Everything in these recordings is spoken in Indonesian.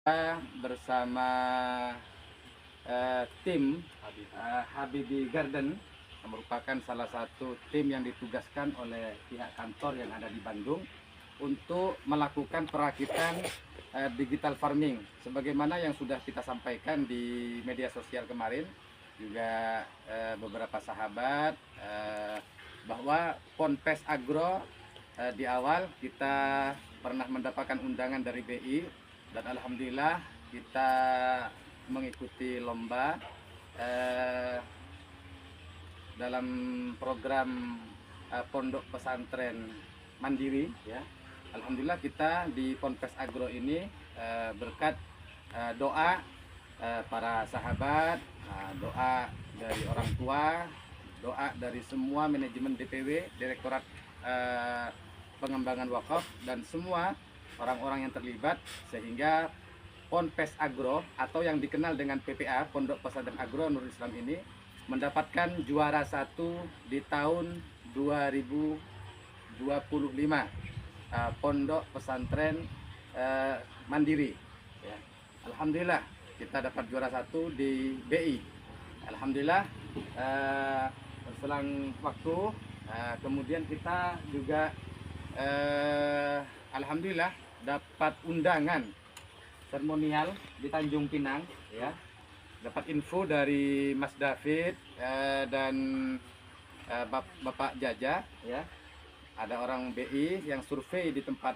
Kita bersama tim Habibi Garden yang merupakan salah satu tim yang ditugaskan oleh pihak kantor yang ada di Bandung untuk melakukan perakitan digital farming sebagaimana yang sudah kita sampaikan di media sosial kemarin juga beberapa sahabat bahwa Ponpes Agro di awal kita pernah mendapatkan undangan dari BI dan alhamdulillah kita mengikuti lomba dalam program pondok pesantren mandiri ya. Alhamdulillah kita di Ponpes Agro ini berkat doa para sahabat, doa dari orang tua, doa dari semua manajemen DPW, Direktorat Pengembangan Wakaf dan semua orang-orang yang terlibat sehingga Ponpes Agro atau yang dikenal dengan PPA Pondok Pesantren Agro Nurul Islam ini mendapatkan juara 1 di tahun 2025 Pondok Pesantren Mandiri ya. Alhamdulillah kita dapat juara 1 di BI. Alhamdulillah berselang waktu kemudian kita juga alhamdulillah dapat undangan seremonial di Tanjung Pinang ya. Dapat info dari Mas David dan Bapak Jaja ya. Ada orang BI yang survei di tempat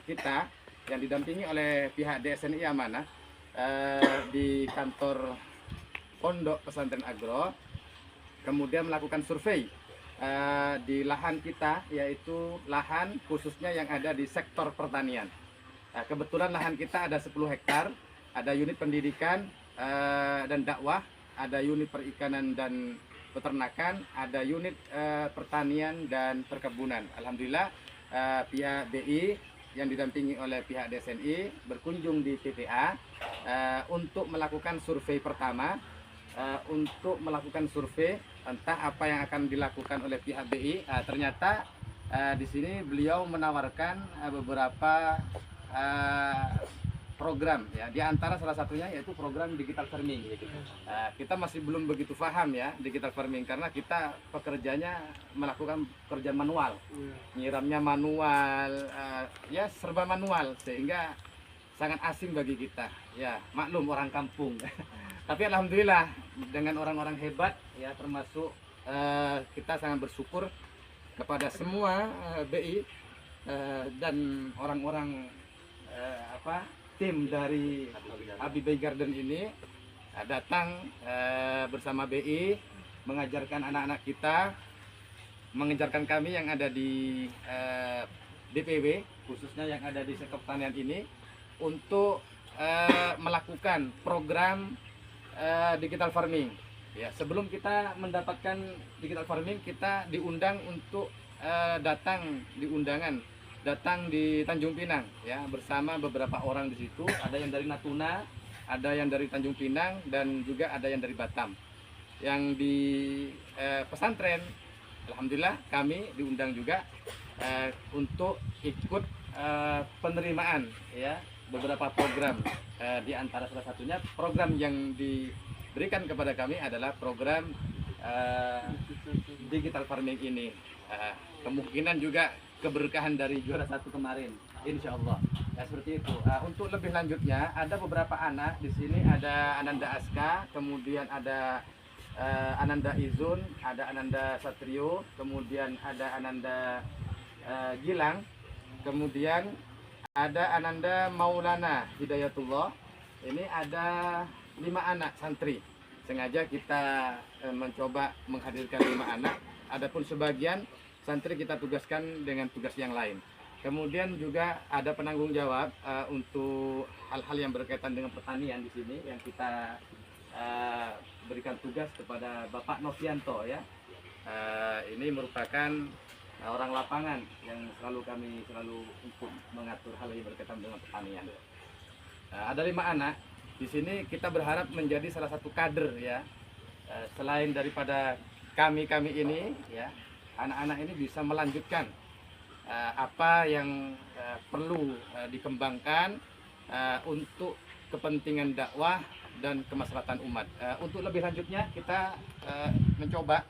kita yang didampingi oleh pihak DSNI Amanah di kantor Pondok Pesantren Agro, kemudian melakukan survei di lahan kita, yaitu lahan khususnya yang ada di sektor pertanian. Kebetulan lahan kita ada 10 hektar, ada unit pendidikan dan dakwah, ada unit perikanan dan peternakan, ada unit pertanian dan perkebunan. Alhamdulillah pihak BI yang didampingi oleh pihak DSNI berkunjung di PPA untuk melakukan survei pertama, untuk melakukan survei entah apa yang akan dilakukan oleh pihak BI. Ternyata di sini beliau menawarkan beberapa program ya, di antara salah satunya yaitu program digital farming. Kita masih belum begitu paham ya digital farming karena kita pekerjanya melakukan pekerjaan manual, nyiramnya manual, ya serba manual sehingga sangat asing bagi kita ya, maklum orang kampung. Tapi alhamdulillah dengan orang-orang hebat ya, termasuk kita sangat bersyukur kepada semua BI dan orang-orang tim dari Habibi Garden ini datang bersama BI mengajarkan anak-anak kita, mengajarkan kami yang ada di DPW khususnya yang ada di sektor pertanian ini untuk melakukan program digital farming ya. Sebelum kita mendapatkan digital farming, kita diundang untuk datang di Tanjung Pinang ya, bersama beberapa orang di situ. Ada yang dari Natuna, ada yang dari Tanjung Pinang, dan juga ada yang dari Batam. Yang di pesantren, alhamdulillah kami diundang juga untuk ikut penerimaan ya beberapa program. Di antara salah satunya program yang diberikan kepada kami adalah program digital farming ini. Kemungkinan juga keberkahan dari juara 1 kemarin, insya Allah ya, seperti itu. Untuk lebih lanjutnya ada beberapa anak di sini, ada Ananda Aska, kemudian ada Ananda Izun, ada Ananda Satrio, kemudian ada Ananda Gilang, kemudian ada Ananda Maulana Hidayatullah. Ini ada 5 anak santri. Sengaja kita mencoba menghadirkan 5 anak. Adapun sebagian santri kita tugaskan dengan tugas yang lain. Kemudian juga ada penanggung jawab untuk hal-hal yang berkaitan dengan pertanian di sini yang kita berikan tugas kepada Bapak Novianto ya. Ini merupakan orang lapangan yang kami selalu untuk mengatur hal yang berkaitan dengan pertanian. Ada 5 anak di sini, kita berharap menjadi salah satu kader ya. Selain daripada kami ini ya, anak-anak ini bisa melanjutkan apa yang perlu dikembangkan untuk kepentingan dakwah dan kemaslahatan umat. Untuk lebih lanjutnya kita mencoba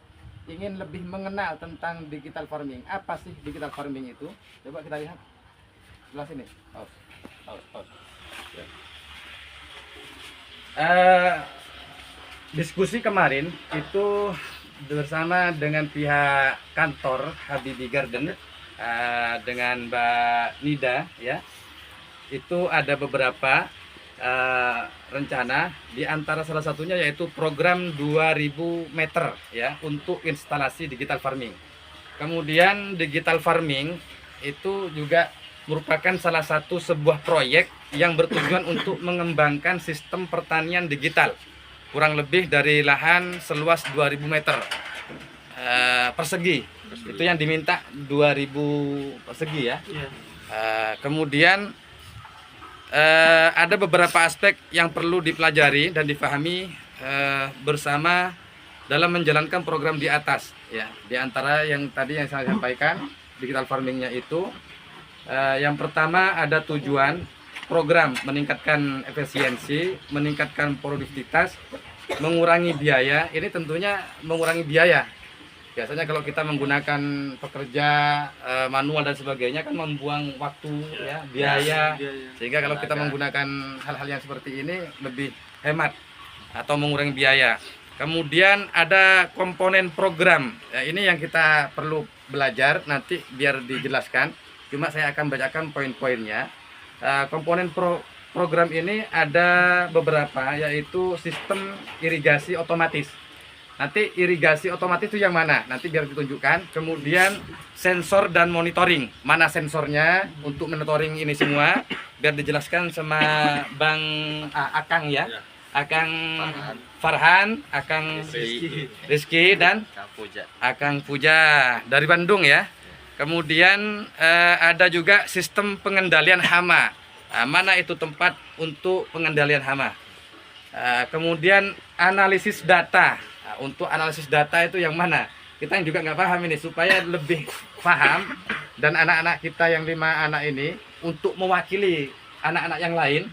ingin lebih mengenal tentang digital farming. Apa sih digital farming itu? Coba kita lihat sebelah sini. Ya. Diskusi kemarin itu bersama dengan pihak kantor Habibie Garden dengan Mbak Nida, ya. Itu ada beberapa rencana, di antara salah satunya yaitu program 2000 meter ya untuk instalasi digital farming. Kemudian digital farming itu juga merupakan salah satu sebuah proyek yang bertujuan untuk mengembangkan sistem pertanian digital kurang lebih dari lahan seluas 2000 meter persegi. Itu yang diminta 2000 persegi ya. Kemudian ada beberapa aspek yang perlu dipelajari dan dipahami bersama dalam menjalankan program di atas ya. Di antara yang tadi yang saya sampaikan digital farmingnya itu yang pertama ada tujuan program meningkatkan efisiensi, meningkatkan produktivitas, mengurangi biaya. Ini tentunya mengurangi biaya. Biasanya kalau kita menggunakan pekerja manual dan sebagainya kan membuang waktu ya, biaya. Sehingga kalau kita menggunakan hal-hal yang seperti ini lebih hemat atau mengurangi biaya. Kemudian ada komponen program. Ya, ini yang kita perlu belajar nanti biar dijelaskan. Cuma saya akan bacakan poin-poinnya. Komponen program ini ada beberapa, yaitu sistem irigasi otomatis. Nanti irigasi otomatis itu yang mana? Nanti biar ditunjukkan. Kemudian sensor dan monitoring. Mana sensornya untuk monitoring ini semua? Biar dijelaskan sama Bang Akang ya. Akang Farhan, Akang Rizky dan Akang Puja dari Bandung ya. Kemudian ada juga sistem pengendalian hama. Mana itu tempat untuk pengendalian hama? Kemudian analisis data. Untuk analisis data itu yang mana? Kita juga nggak paham ini, supaya lebih paham dan anak-anak kita yang 5 anak ini untuk mewakili anak-anak yang lain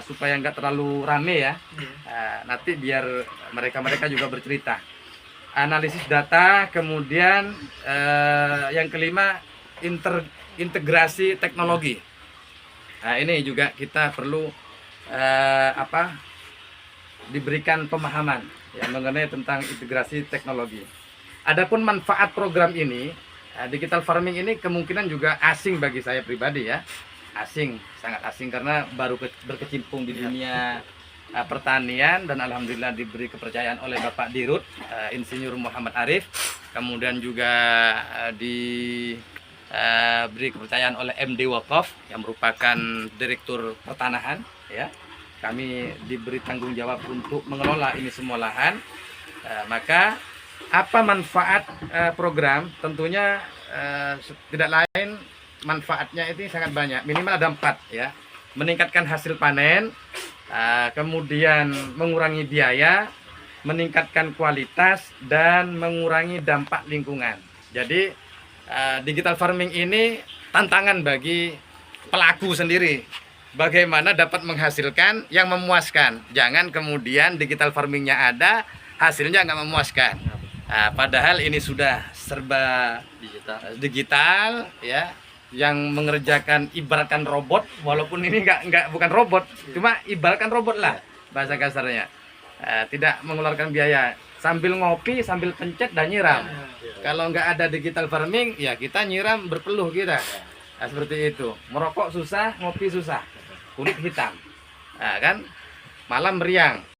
supaya nggak terlalu rame ya. Nanti biar mereka juga bercerita. Analisis data, kemudian yang kelima integrasi teknologi. Nah, ini juga kita perlu diberikan pemahaman ya, mengenai tentang integrasi teknologi. Adapun manfaat program ini, digital farming ini kemungkinan juga asing bagi saya pribadi ya. Asing, sangat asing karena baru berkecimpung di dunia pertanian dan alhamdulillah diberi kepercayaan oleh Bapak Dirut Insinyur Muhammad Arif, kemudian juga diberi kepercayaan oleh MD Wakaf yang merupakan Direktur Pertanahan ya. Kami diberi tanggung jawab untuk mengelola ini semua lahan. Maka apa manfaat program? Tentunya tidak lain, manfaatnya itu sangat banyak. Minimal ada 4 ya. Meningkatkan hasil panen, kemudian mengurangi biaya, meningkatkan kualitas, dan mengurangi dampak lingkungan. Jadi digital farming ini tantangan bagi pelaku sendiri. Bagaimana dapat menghasilkan yang memuaskan. Jangan kemudian digital farmingnya ada, hasilnya nggak memuaskan. Padahal ini sudah serba digital ya, yang mengerjakan ibaratkan robot, walaupun ini bukan robot, cuma ibaratkan robot lah bahasa kasarnya. Tidak mengeluarkan biaya, sambil ngopi sambil pencet dan nyiram. Kalau nggak ada digital farming ya kita nyiram berpeluh kita. Seperti itu. Merokok susah, ngopi susah, kulit hitam kan, malam meriang.